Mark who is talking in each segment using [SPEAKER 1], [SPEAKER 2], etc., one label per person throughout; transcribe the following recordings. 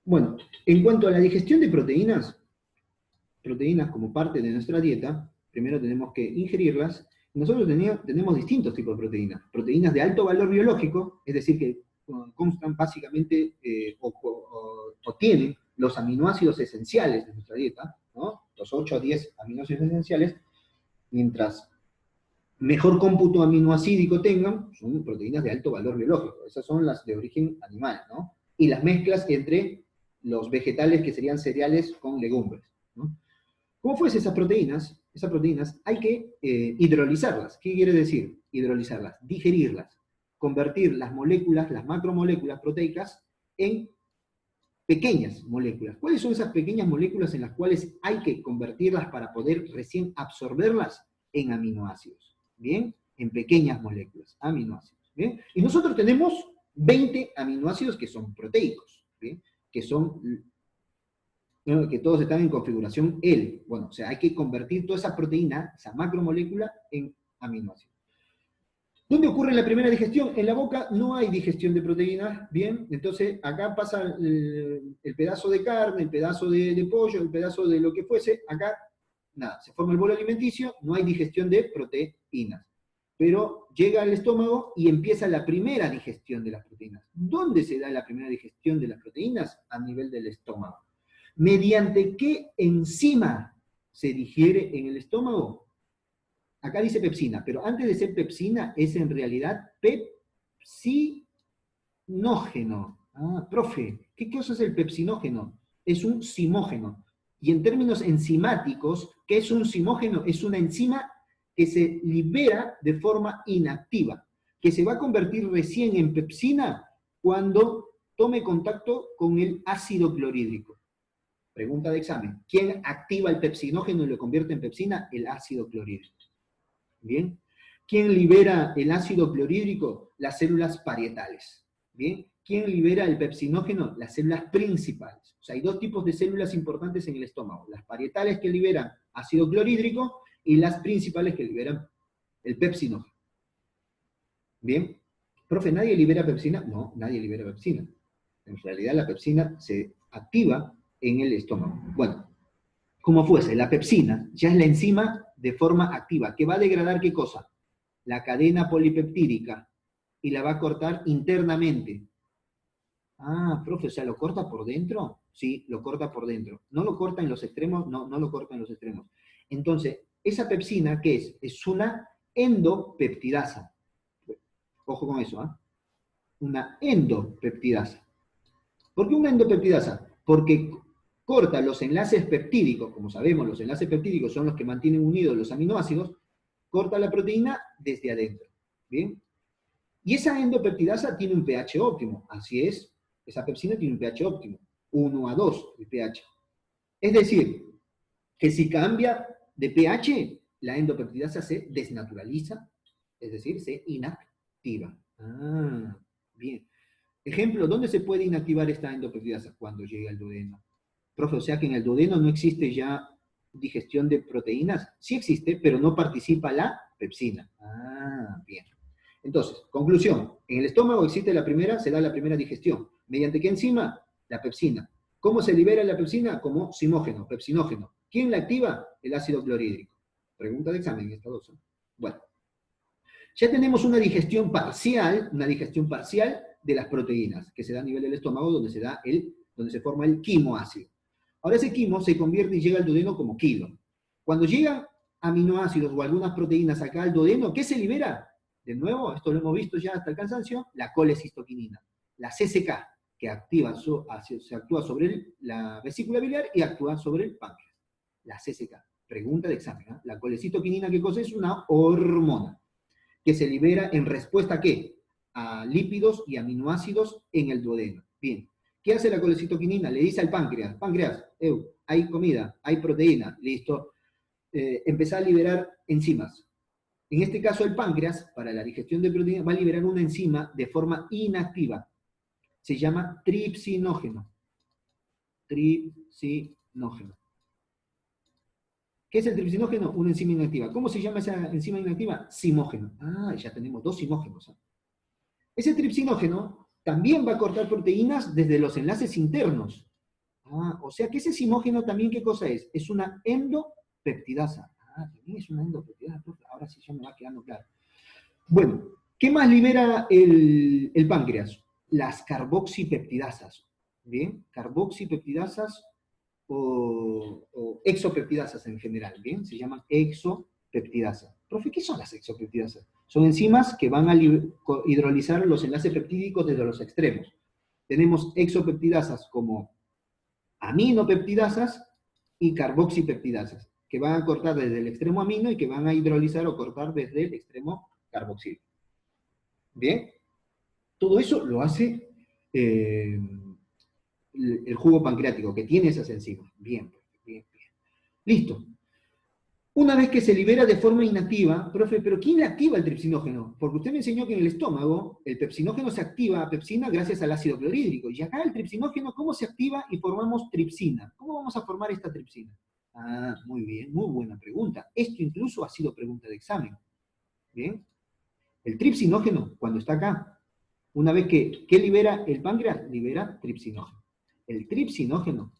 [SPEAKER 1] Bueno, en cuanto a la digestión de proteínas como parte de nuestra dieta, primero tenemos que ingerirlas. Nosotros tenemos distintos tipos de proteínas. Proteínas de alto valor biológico, es decir, que constan básicamente o tienen los aminoácidos esenciales de nuestra dieta, ¿no? Los 8 a 10 aminoácidos esenciales, mientras mejor cómputo aminoácidico tengan, son proteínas de alto valor biológico. Esas son las de origen animal, ¿no? Y las mezclas entre los vegetales, que serían cereales, con legumbres, ¿no? ¿Cómo fuese esas proteínas? Esas proteínas hay que hidrolizarlas. ¿Qué quiere decir hidrolizarlas? Digerirlas, convertir las moléculas, las macromoléculas proteicas, en pequeñas moléculas. ¿Cuáles son esas pequeñas moléculas en las cuales hay que convertirlas para poder recién absorberlas? En aminoácidos, ¿bien? En pequeñas moléculas, aminoácidos, ¿bien? Y nosotros tenemos 20 aminoácidos que son proteicos, ¿bien? Que son, que todos están en configuración L. Bueno, o sea, hay que convertir toda esa proteína, esa macromolécula, en aminoácidos. ¿Dónde ocurre la primera digestión? En la boca no hay digestión de proteínas, ¿bien? Entonces acá pasa el pedazo de carne, el pedazo de pollo, el pedazo de lo que fuese, acá nada, se forma el bolo alimenticio, no hay digestión de proteínas. Pero llega al estómago y empieza la primera digestión de las proteínas. ¿Dónde se da la primera digestión de las proteínas? A nivel del estómago. ¿Mediante qué enzima se digiere en el estómago? Acá dice pepsina, pero antes de ser pepsina es en realidad pepsinógeno. Ah, profe, ¿qué cosa es el pepsinógeno? Es un simógeno. Y en términos enzimáticos, ¿qué es un simógeno? Es una enzima que se libera de forma inactiva, que se va a convertir recién en pepsina cuando tome contacto con el ácido clorhídrico. Pregunta de examen. ¿Quién activa el pepsinógeno y lo convierte en pepsina? El ácido clorhídrico. ¿Bien? ¿Quién libera el ácido clorhídrico? Las células parietales. ¿Bien? ¿Quién libera el pepsinógeno? Las células principales. O sea, hay dos tipos de células importantes en el estómago. Las parietales, que liberan ácido clorhídrico, y las principales, que liberan el pepsinógeno. ¿Bien? Profe, ¿nadie libera pepsina? No, nadie libera pepsina. En realidad la pepsina se activa en el estómago. Bueno, como fuese, la pepsina ya es la enzima de forma activa, que va a degradar ¿qué cosa? La cadena polipeptídica, y la va a cortar internamente. Ah, profe, o sea, ¿lo corta por dentro? Sí, lo corta por dentro. ¿No lo corta en los extremos? No, no lo corta en los extremos. Entonces, esa pepsina, ¿qué es? Es una endopeptidasa. Ojo con eso, ¿eh? Una endopeptidasa. ¿Por qué una endopeptidasa? Porque corta los enlaces peptídicos. Como sabemos, los enlaces peptídicos son los que mantienen unidos los aminoácidos. Corta la proteína desde adentro. ¿Bien? Y esa endopeptidasa tiene un pH óptimo. Así es, esa pepsina tiene un pH óptimo. 1 a 2 el pH. Es decir, que si cambia de pH, la endopeptidasa se desnaturaliza, es decir, se inactiva. Ah, bien. Ejemplo, ¿dónde se puede inactivar esta endopeptidasa? Cuando llega al duodeno. Profe, o sea que en el duodeno no existe ya digestión de proteínas. Sí existe, pero no participa la pepsina. Ah, bien. Entonces, conclusión. En el estómago existe la primera, se da la primera digestión. ¿Mediante qué enzima? La pepsina. ¿Cómo se libera la pepsina? Como simógeno, pepsinógeno. ¿Quién la activa? El ácido clorhídrico. Pregunta de examen, esta dos. Bueno. Ya tenemos una digestión parcial de las proteínas, que se da a nivel del estómago, donde se forma el quimoácido. Ahora ese quimo se convierte y llega al duodeno como kilo. Cuando llegan aminoácidos o algunas proteínas acá al duodeno, ¿qué se libera? De nuevo, esto lo hemos visto ya hasta el cansancio, la colecistoquinina, la CCK, que se actúa sobre la vesícula biliar y actúa sobre el páncreas. La CCK. Pregunta de examen. ¿Eh? La colecistoquinina, ¿qué cosa es? Una hormona que se libera en respuesta ¿a qué? A lípidos y aminoácidos en el duodeno. Bien. ¿Qué hace la colecitoquinina? Le dice al páncreas, hay comida, hay proteína, listo. Empezá a liberar enzimas. En este caso el páncreas, para la digestión de proteína, va a liberar una enzima de forma inactiva. Se llama tripsinógeno. Tripsinógeno. ¿Qué es el tripsinógeno? Una enzima inactiva. ¿Cómo se llama esa enzima inactiva? Simógeno. Ah, ya tenemos dos simógenos. Ese tripsinógeno también va a cortar proteínas desde los enlaces internos. Ah, o sea que ese simógeno también, ¿qué cosa es? Es una endopeptidasa. Ah, también es una endopeptidasa, profe. Ahora sí ya me va quedando claro. Bueno, ¿qué más libera el páncreas? Las carboxipeptidasas. ¿Bien? Carboxipeptidasas o exopeptidasas en general, ¿bien? Se llaman exopeptidasas. Profe, ¿qué son las exopeptidasas? Son enzimas que van a hidrolizar los enlaces peptídicos desde los extremos. Tenemos exopeptidasas como aminopeptidasas y carboxipeptidasas, que van a cortar desde el extremo amino y que van a hidrolizar o cortar desde el extremo carboxilo. ¿Bien? Todo eso lo hace el jugo pancreático, que tiene esas enzimas. Bien, bien, bien. Listo. Una vez que se libera de forma inactiva, profe, ¿pero quién le activa el tripsinógeno? Porque usted me enseñó que en el estómago el pepsinógeno se activa a pepsina gracias al ácido clorhídrico. Y acá el tripsinógeno, ¿cómo se activa? Y formamos tripsina. ¿Cómo vamos a formar esta tripsina? Ah, muy bien, muy buena pregunta. Esto incluso ha sido pregunta de examen. Bien. El tripsinógeno, cuando está acá, una vez que libera el páncreas, libera tripsinógeno. El tripsinógeno,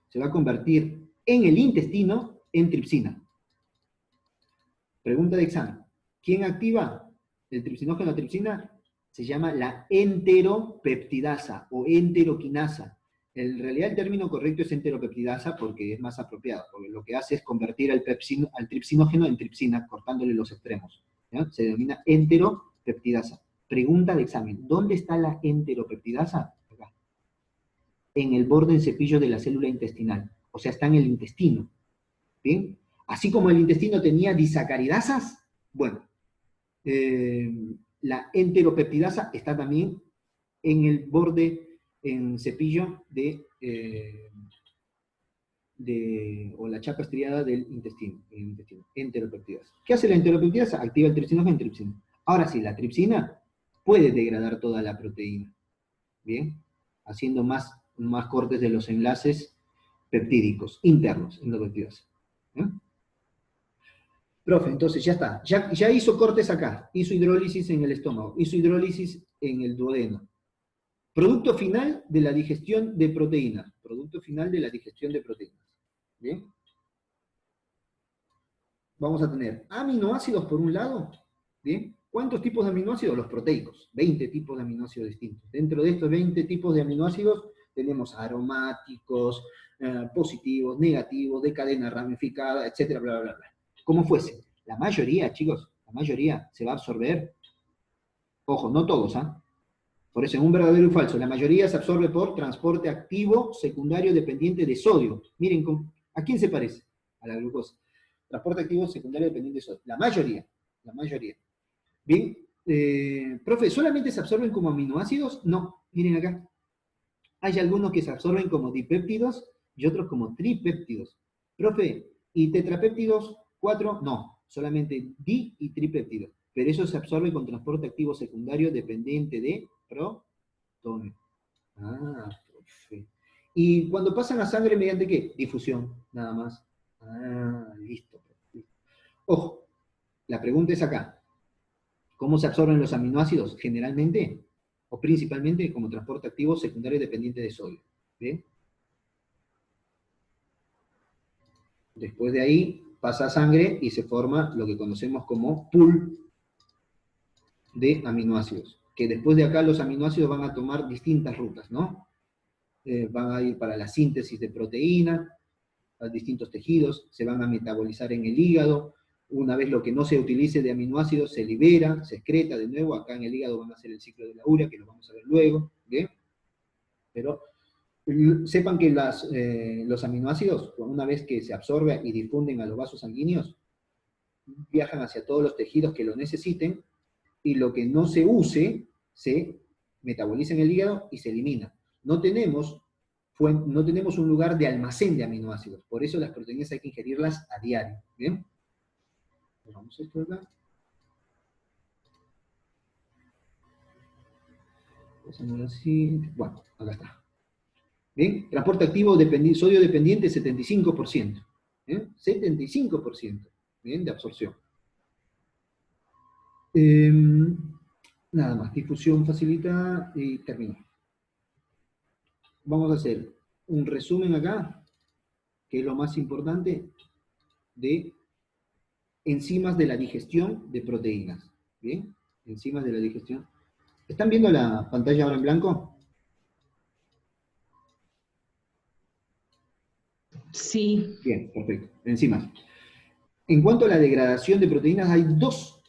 [SPEAKER 1] se va a convertir en el intestino en tripsina. Pregunta de examen. ¿Quién activa el tripsinógeno tripsina? Se llama la enteropeptidasa o enteroquinasa. En realidad el término correcto es enteropeptidasa porque es más apropiado, porque lo que hace es convertir al tripsinógeno en tripsina, cortándole los extremos. ¿Ya? Se denomina enteropeptidasa. Pregunta de examen. ¿Dónde está la enteropeptidasa? Acá. En el borde del cepillo de la célula intestinal. O sea, está en el intestino. ¿Bien? Así como el intestino tenía disacaridasas, bueno, la enteropeptidasa está también en el borde, en cepillo o la chapa estriada del intestino, enteropeptidasa. ¿Qué hace la enteropeptidasa? Activa el tripsinógeno en tripsina. Ahora sí, la tripsina puede degradar toda la proteína, ¿bien? Haciendo más cortes de los enlaces peptídicos internos, endopeptidasa. ¿Eh? Profe, entonces ya está. Ya hizo cortes acá. Hizo hidrólisis en el estómago. Hizo hidrólisis en el duodeno. Producto final de la digestión de proteínas. Producto final de la digestión de proteínas. ¿Bien? Vamos a tener aminoácidos por un lado. ¿Bien? ¿Cuántos tipos de aminoácidos? Los proteicos. 20 tipos de aminoácidos distintos. Dentro de estos 20 tipos de aminoácidos tenemos aromáticos, positivos, negativos, de cadena ramificada, etcétera, bla, bla, bla. Como fuese. La mayoría, chicos, la mayoría se va a absorber. Ojo, no todos, ¿ah? Por eso, en un verdadero y falso, la mayoría se absorbe por transporte activo secundario dependiente de sodio. Miren, ¿a quién se parece? A la glucosa. Transporte activo secundario dependiente de sodio. La mayoría, la mayoría. Bien, profe, ¿solamente se absorben como aminoácidos? No, miren acá. Hay algunos que se absorben como dipéptidos y otros como tripéptidos. Profe, ¿y tetrapéptidos 4? No, solamente di y tripéptidos. Pero eso se absorbe con transporte activo secundario dependiente de protones. Ah, profe. ¿Y cuando pasan a sangre mediante qué? Difusión, nada más. Ah, listo. Ojo, la pregunta es acá. ¿Cómo se absorben los aminoácidos? Generalmente, o principalmente, como transporte activo secundario dependiente de sodio. ¿Bien? Después de ahí pasa a sangre y se forma lo que conocemos como pool de aminoácidos. Que después de acá los aminoácidos van a tomar distintas rutas, ¿no? Van a ir para la síntesis de proteína, a distintos tejidos, se van a metabolizar en el hígado. Una vez lo que no se utilice de aminoácidos se libera, se excreta de nuevo. Acá en el hígado van a hacer el ciclo de la urea, que lo vamos a ver luego. ¿Bien? Pero sepan que los aminoácidos, una vez que se absorben y difunden a los vasos sanguíneos, viajan hacia todos los tejidos que lo necesiten, y lo que no se use se metaboliza en el hígado y se elimina. No tenemos un lugar de almacén de aminoácidos, por eso las proteínas hay que ingerirlas a diario. ¿Bien? Vamos a esto de acá. Así. Bueno, acá está. ¿Bien? Transporte activo sodio dependiente 75%. ¿Bien? 75%. ¿Bien? De absorción. Nada más, difusión facilitada y terminó. vamos a hacer un resumen acá, que es lo más importante, de enzimas de la digestión de proteínas. ¿Bien? Enzimas de la digestión. ¿Están viendo la pantalla ahora en blanco?
[SPEAKER 2] Sí.
[SPEAKER 1] Bien, perfecto. Enzimas. En cuanto a la degradación de proteínas, hay dos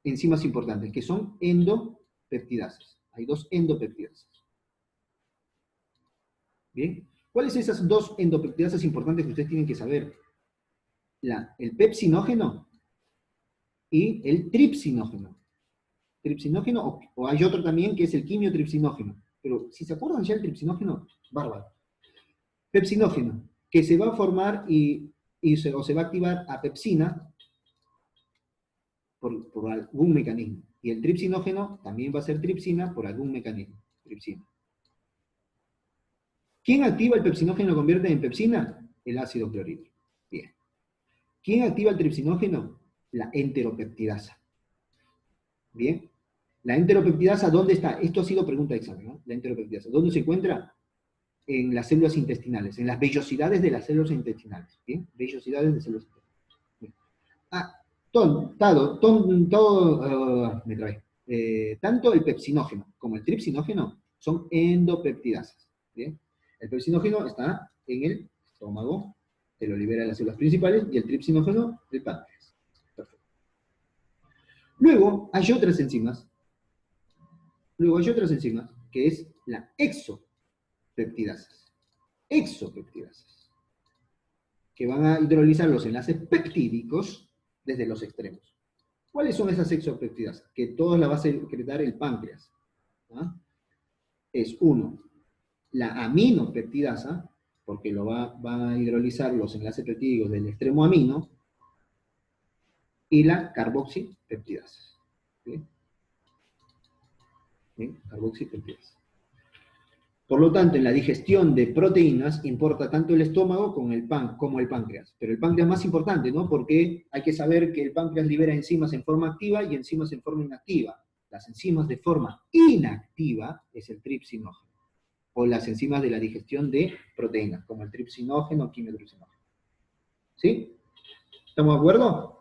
[SPEAKER 1] enzimas importantes, que son endopeptidasas. Hay dos endopeptidasas. ¿Bien? ¿Cuáles son esas dos endopeptidasas importantes que ustedes tienen que saber? El pepsinógeno y el tripsinógeno. Tripsinógeno, o hay otro también que es el quimiotripsinógeno. Pero si se acuerdan ya el tripsinógeno, bárbaro. Pepsinógeno, que se va a formar o se va a activar a pepsina por algún mecanismo. Y el tripsinógeno también va a ser tripsina por algún mecanismo. Tripsina. ¿Quién activa el pepsinógeno y lo convierte en pepsina? El ácido clorhídrico. Bien. ¿Quién activa el tripsinógeno? La enteropeptidasa. Bien. La enteropeptidasa, ¿dónde está? Esto ha sido pregunta de examen, ¿no? La enteropeptidasa. ¿Dónde se encuentra? En las células intestinales, en las vellosidades de las células intestinales. ¿Bien? Vellosidades de células intestinales. Bien. Me trabé. Tanto el pepsinógeno como el tripsinógeno son endopeptidasas. ¿Bien? El pepsinógeno está en el estómago, que lo libera de las células principales, y el tripsinógeno del páncreas. Perfecto. Luego hay otras enzimas, que es la exopeptidasas. Exopeptidasas, que van a hidrolizar los enlaces peptídicos desde los extremos. ¿Cuáles son esas exopeptidasas? Que todas las va a secretar el páncreas. ¿Ah? Es uno, la aminopeptidasa, porque va a hidrolizar los enlaces peptídicos del extremo amino, y la carboxipeptidasa. ¿Sí? ¿Sí? Carboxipeptidasa. Por lo tanto, en la digestión de proteínas importa tanto el estómago como el páncreas. Pero el páncreas es más importante, ¿no? Porque hay que saber que el páncreas libera enzimas en forma activa y enzimas en forma inactiva. Las enzimas de forma inactiva es el tripsinógeno, o las enzimas de la digestión de proteínas, como el tripsinógeno o quimiotripsinógeno. ¿Sí? ¿Estamos de acuerdo?